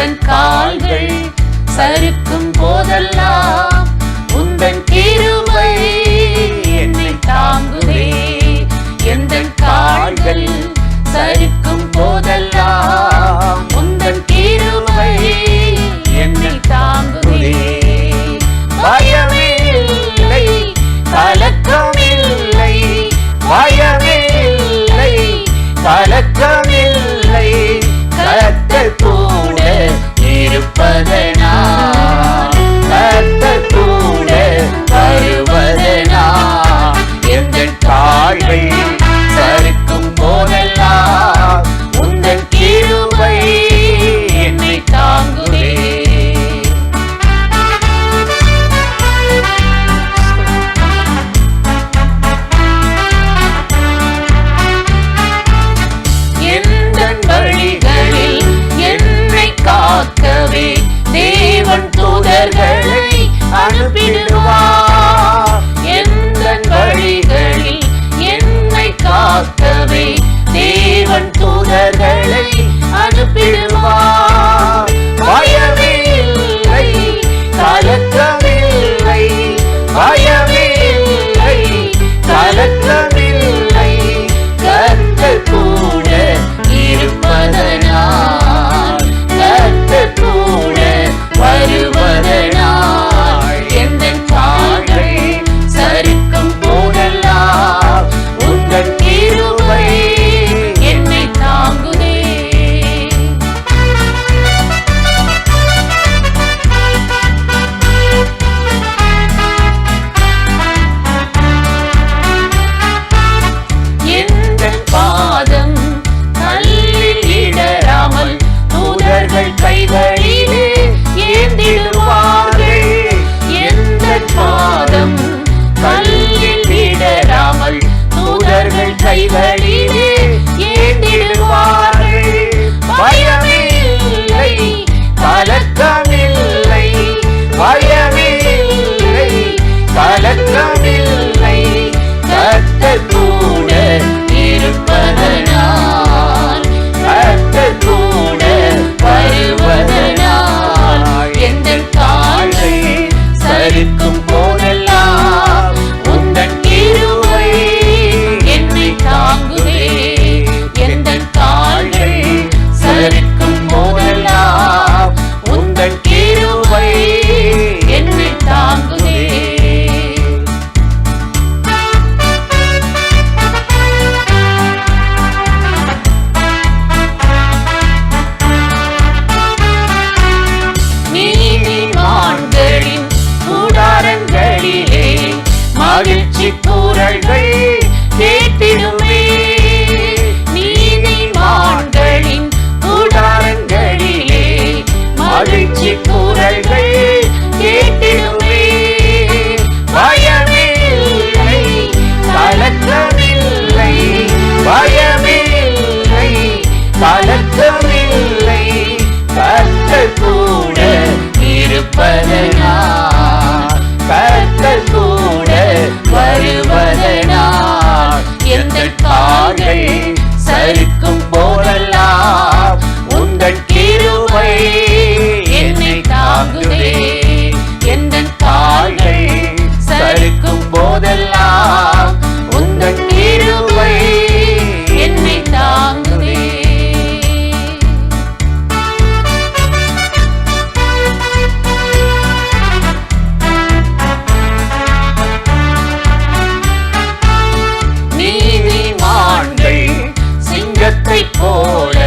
எந்தன் கால்கள் சறுக்கும் போதெல்லாம் உந்தன் கிருபை என்னை தாங்குதே. எந்தன் கால்கள் சறுக்கும் போதெல்லாம் உந்தன் கிருபை என்னை தாங்குதே. பயமே இல்லை, கலக்கமில்லை, பயமே இல்லை, கலக்கமில்லை, கர்த்தர் கூட இருப்பதனால், கர்த்தர் கூட வருவதனால், எந்தன் கால்கள் சறுக்கும் போதெல்லாம் உந்தன் கிருபை என்னை தாங்குதே. எந்தன் வழிகளில் என்னை காக்கவே தேவன் தூதர்களை அனுப்பிடுவார். எந்தன் வழிகளில் என்னை காக்கவே தேவன் தூதர்களை அனுப்பிடுவார். பயமே இல்லை, கலக்கமில்லை, பயமே இல்லை, கலக்கமில்லை, கர்த்தர் கூட இருப்பதனால், கர்த்தர் கூட வருவதனால், எந்தன் கால்கள் சறுக்கும் போதெல்லாம் உந்தன் கிருபை என்னை தாங்குதே. எந்தன் பாதம் கல்லில் இடராமல் தூதர்கள் கைகளிலே ஏந்திடுவார்கள். எந்தன் பாதம் கல்லில் இடராமல் தூதர்கள் கைகளிலே ஏந்திடுவார்கள். பயமே இல்லை, கலக்கமில்லை, பயமே இல்லை, கலக்கமில்லை, கர்த்தர் கூட இருப்பதனால், கர்த்தர் கூட வருவதனால், எந்தன் கால்கள் சறுக்கும் போதெல்லாம் உந்தன் கிருபை என்னை தாங்குதே. எந்தன் கால்கள் சறுக்கும் போதெல்லாம் உந்தன் கிருபை என்னை தாங்குதே. நீதிமான்களின் கூடாரங்களிலே மகிழ்ச்சி கூறல்கள் கேட்டிடுமே. நீதிமான்களின் கூடாரங்களிலே மகிழ்ச்சி கூறல்கள் கேட்டிடுமே. பயமே இல்லை, கலக்கமில்லை, பயமே இல்லை, கலக்கமில்லை, கர்த்தர் கூட இருப்பதனால், கர்த்தர் கூட வருவதனால், எந்தன் கால்கள் சறுக்கும் போதெல்லாம் உந்தன் கிருபை என்னை தாங்குதே. எந்தன் கால்கள் சறுக்கும் போதெல்லாம் உந்தன் கிருபை என்னை தாங்குதே. நீதிமான்கள் சிங்கத்தைப் போல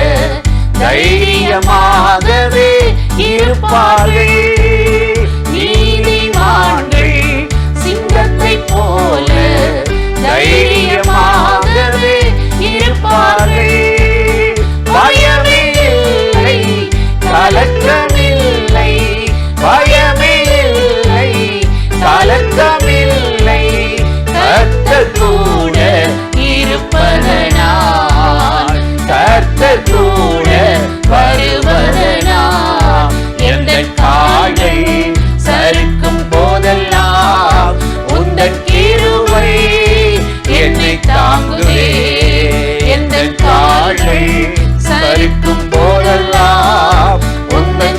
தைரியமாகவே இருப்பார்கள். நீதிமான்கள் சிங்கத்தைப் போல தைரியமாகவே இருப்பார்கள். பயமே இல்லை, கலக்கமில்லை, பயமே இல்லை, கலக்கமில்லை, கர்த்தர் கூட இருப்பதனால், கர்த்தர் கூட வருவதனால், எந்தன் கால்கள் சறுக்கும் போதெல்லாம் உந்தன் கிருபை என்னை தாங்குதே. எந்தன் கால்கள் சறுக்கும் போதெல்லாம் உந்தன்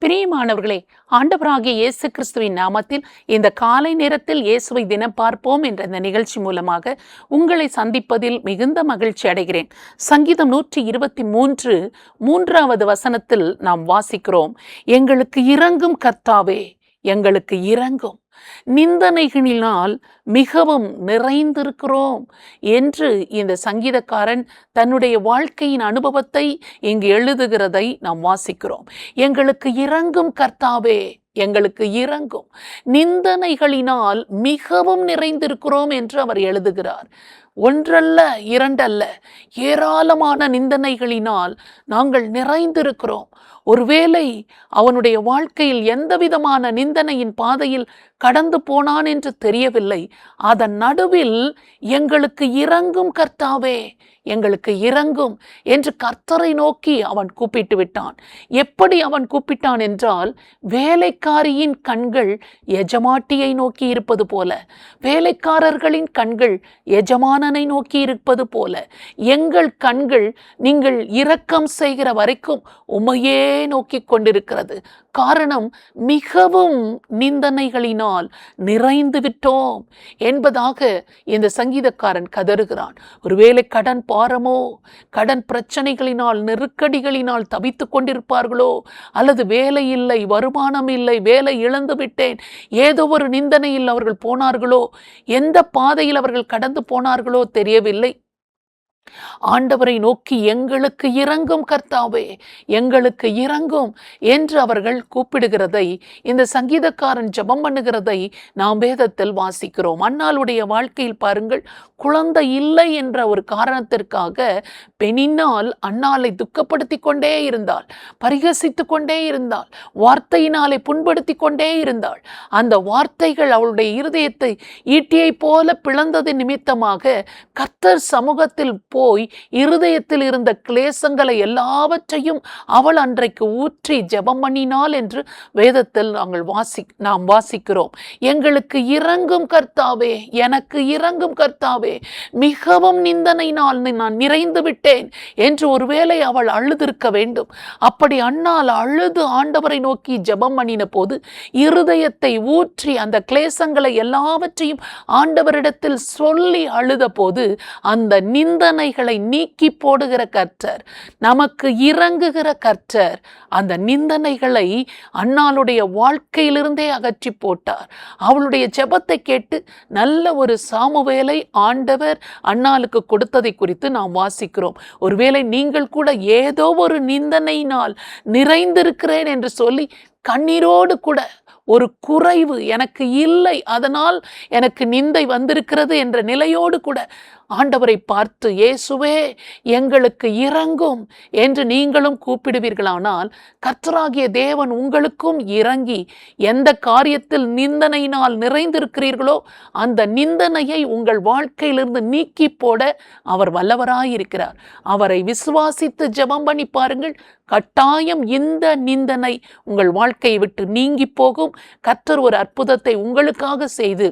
பிரியமானவர்களே, ஆண்டவராகிய இயேசு கிறிஸ்துவின் நாமத்தில் இந்த காலை நேரத்தில் இயேசுவை தினம் பார்ப்போம் என்ற இந்த நிகழ்ச்சி மூலமாக உங்களை சந்திப்பதில் மிகுந்த மகிழ்ச்சி அடைகிறேன். சங்கீதம் 123 3வது வசனத்தில் நாம் வாசிக்கிறோம், எங்களுக்கு இரங்கும் கர்த்தாவே, எங்களுக்கு இரங்கும், நிந்தனைகளினால் மிகவும் நிறைந்திருக்கிறோம் என்று இந்த சங்கீதக்காரன் தன்னுடைய வாழ்க்கையின் அனுபவத்தை இங்கு எழுதுகிறதை நாம் வாசிக்கிறோம். எங்களுக்கு இரங்கும் கர்த்தாவே, எங்களுக்கு இரங்கும், நிந்தனைகளினால் மிகவும் நிறைந்திருக்கிறோம் என்று அவர் எழுதுகிறார். ஒன்றல்ல, இரண்டல்ல, ஏராளமான நிந்தனைகளினால் நாங்கள் நிறைந்திருக்கிறோம். ஒருவேளை அவனுடைய வாழ்க்கையில் எந்த விதமான நிந்தனையின் பாதையில் கடந்து போனான் என்று தெரியவில்லை. அதன் நடுவில் எங்களுக்கு இரங்கும் கர்த்தாவே, எங்களுக்கு இரங்கும் என்று கர்த்தரை நோக்கி அவன் கூப்பிட்டு விட்டான். எப்படி அவன் கூப்பிட்டான் என்றால், வேலைக்காரியின் கண்கள் எஜமாட்டியை நோக்கி இருப்பது போல, வேலைக்காரர்களின் கண்கள் எஜமானனை நோக்கி இருப்பது போல, எங்கள் கண்கள் நீங்கள் இரக்கம் செய்கிற வரைக்கும் உம்மையே நோக்கி கொண்டிருக்கிறது. காரணம், மிகவும் நிந்தனைகளினால் நிறைந்து விட்டோம் என்பதாக இந்த சங்கீதக்காரன் கதறுகிறான். ஒருவேளை கடன் பாரமோ, கடன் பிரச்சனைகளினால், நெருக்கடிகளினால் தவித்து கொண்டிருப்பார்களோ, அல்லது வேலை இல்லை, வருமானம் இல்லை, வேலை இழந்து விட்டேன், ஏதோ ஒரு நிந்தனையில் அவர்கள் போனார்களோ, எந்த பாதையில் அவர்கள் கடந்து போனார்களோ தெரியவில்லை. ஆண்டவரை நோக்கி எங்களுக்கு இரங்கும் கர்த்தாவே, எங்களுக்கு இரங்கும் என்று அவர்கள் கூப்பிடுகிறதை, இந்த சங்கீதக்காரன் ஜெபம் பண்ணுகிறதை நாம் வேதத்தில் வாசிக்கிறோம். அன்னாளுடைய வாழ்க்கையில் பாருங்கள், குழந்தை இல்லை என்ற ஒரு காரணத்திற்காக பெனின்னாள் அன்னாளை துக்கப்படுத்தி கொண்டே இருந்தாள், பரிகசித்து கொண்டே இருந்தாள், வார்த்தையினாலே புண்படுத்தி கொண்டே இருந்தாள். அந்த வார்த்தைகள் அவளுடைய இருதயத்தை ஈட்டியை போல பிளந்தது நிமித்தமாக கர்த்தர் சமூகத்தில் போய் இருதயத்தில் இருந்த கிளேசங்களை எல்லாவற்றையும் அவள் அன்றைக்கு ஊற்றி ஜெபம் பண்ணினாள் என்று வேதத்தில் நாம் வாசிக்கிறோம். எங்களுக்கு இரங்கும் கர்த்தாவே, எனக்கு இரங்கும் கர்த்தாவே, மிகவும் நிந்தனையினால் நான் நிறைந்து விட்டேன் என்று ஒருவேளை அவள் அழுதிருக்க வேண்டும். அப்படி அன்னாள் அழுது ஆண்டவரை நோக்கி ஜெபம் பண்ணின போது, இருதயத்தை ஊற்றி அந்த கிளேசங்களை எல்லாவற்றையும் ஆண்டவரிடத்தில் சொல்லி அழுத போது, அந்த நிந்தனைகளை நீக்கி போடுகிற கர்த்தர், நமக்கு இரங்குகிற கர்த்தர், அந்த நிந்தனைகளை அன்னாளுடைய வாழ்க்கையிலிருந்தே அகற்றி போட்டார். அவளுடைய ஜெபத்தை கேட்டு நல்ல ஒரு சாமுவேலை ஆண்டவர் அன்னாளுக்கு கொடுத்ததை குறித்து நாம் வாசிக்கிறோம். ஒருவேளை நீங்கள் கூட ஏதோ ஒரு நிந்தனையினால் நிறைந்திருக்கிறேன் என்று சொல்லி கண்ணீரோடு கூட, ஒரு குறைவு எனக்கு இல்லை, அதனால் எனக்கு நிந்தை வந்திருக்கிறது என்ற நிலையோடு கூட ஆண்டவரை பார்த்து, இயேசுவே எங்களுக்கு இரங்கும் என்று நீங்களும் கூப்பிடுவீர்களானால், கர்த்தராகிய தேவன் உங்களுக்கும் இறங்கி எந்த காரியத்தில் நிந்தனையினால் நிறைந்திருக்கிறீர்களோ அந்த நிந்தனையை உங்கள் வாழ்க்கையிலிருந்து நீக்கி போட அவர் வல்லவராயிருக்கிறார். அவரை விசுவாசித்து ஜெபம் பண்ணி பாருங்கள், கட்டாயம் இந்த நிந்தனை உங்கள் வாழ்க்கையை விட்டு நீங்கி போகும். கர்த்தர் ஒரு அற்புதத்தை உங்களுக்காக செய்து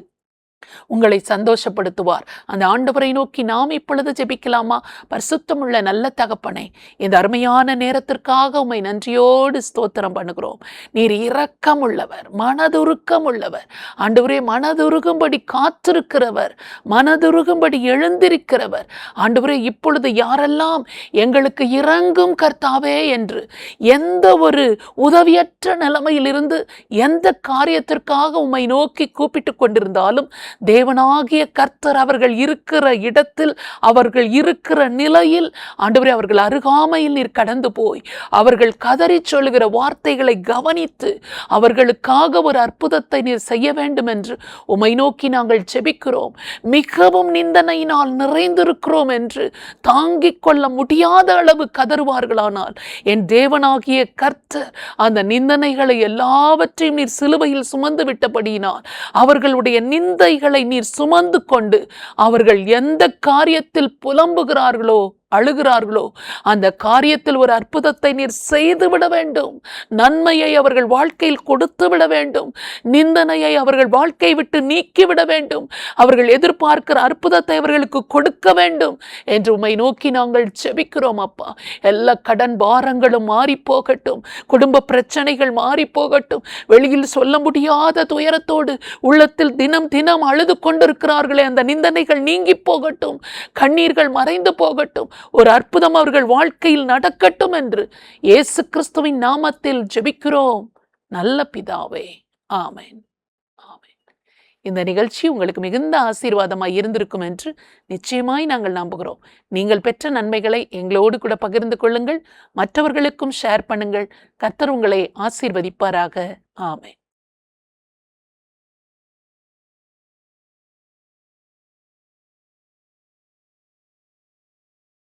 உங்களை சந்தோஷப்படுத்துவார். அந்த ஆண்டவரை நோக்கி நாம் இப்பொழுது ஜெபிக்கலாமா? பரிசுத்தமுள்ள நல்ல தகப்பனே, இந்த அருமையான நேரத்திற்காக உம்மை நன்றியோடு ஸ்தோத்திரம் பண்ணுகிறோம். நீர் இரக்கம் உள்ளவர், மனதுருக்கம் உள்ளவர். ஆண்டவரே, மனதுருகும்படி காத்திருக்கிறவர், மனதுருகும்படி எழுந்திருக்கிறவர். ஆண்டவரே, இப்பொழுது யாரெல்லாம் எங்களுக்கு இரங்கும் கர்த்தாவே என்று எந்த ஒரு உதவியற்ற நிலைமையில் இருந்து எந்த காரியத்திற்காக உம்மை நோக்கி கூப்பிட்டு கொண்டிருந்தாலும், தேவனாகிய கர்த்தர் அவர்கள் இருக்கிற இடத்தில், அவர்கள் இருக்கிற நிலையில் ஆண்டவரே, அவர்கள் அருகாமையில் நீர் கடந்து போய் அவர்கள் கதறி சொல்லுகிற வார்த்தைகளை கவனித்து அவர்களுக்காக ஒரு அற்புதத்தை நீர் செய்ய வேண்டும் என்று உம்மை நோக்கி நாங்கள் ஜெபிக்கிறோம். மிகவும் நிந்தனையினால் நிறைந்திருக்கிறோம் என்று தாங்கிக் கொள்ள முடியாத அளவு கதறுவார்களானால், என் தேவனாகிய கர்த்தர் அந்த நிந்தனைகளை எல்லாவற்றையும் நீர் சிலுவையில் சுமந்து விட்டபடியினால் அவர்களுடைய நிந்தைகளை நீர் சுமந்து கொண்டு அவர்கள் எந்த காரியத்தில் புலம்புகிறார்களோ அழுகிறார்களோ அந்த காரியத்தில் ஒரு அற்புதத்தை நீர் செய்து விட வேண்டும். நன்மையை அவர்கள் வாழ்க்கையில் கொடுத்து விட வேண்டும். நிந்தனையை அவர்கள் வாழ்க்கை விட்டு நீக்கிவிட வேண்டும். அவர்கள் எதிர்பார்க்கிற அற்புதத்தை அவர்களுக்கு கொடுக்க வேண்டும் என்று உம்மை நோக்கி நாங்கள் ஜெபிக்கிறோம் அப்பா. எல்லா கடன் பாரங்களும் மாறி போகட்டும். குடும்ப பிரச்சனைகள் மாறி போகட்டும். வெளியில் சொல்ல முடியாத துயரத்தோடு உள்ளத்தில் தினம் தினம் அழுது கொண்டிருக்கிறார்களே, அந்த நிந்தனைகள் நீங்கி போகட்டும். கண்ணீர்கள் மறைந்து போகட்டும். ஒரு அற்புதம் அவர்கள் வாழ்க்கையில் நடக்கட்டும் என்று இயேசு கிறிஸ்துவின் நாமத்தில் ஜெபிக்கிறோம் நல்ல பிதாவே. ஆமென். ஆமென். இந்த நிகழ்ச்சி உங்களுக்கு மிகுந்த ஆசீர்வாதமாய் இருந்திருக்கும் என்று நிச்சயமாய் நாங்கள் நம்புகிறோம். நீங்கள் பெற்ற நன்மைகளை எங்களோடு கூட பகிர்ந்து கொள்ளுங்கள். மற்றவர்களுக்கும் ஷேர் பண்ணுங்கள். கர்த்தர் உங்களை ஆசீர்வதிப்பாராக. ஆமென்.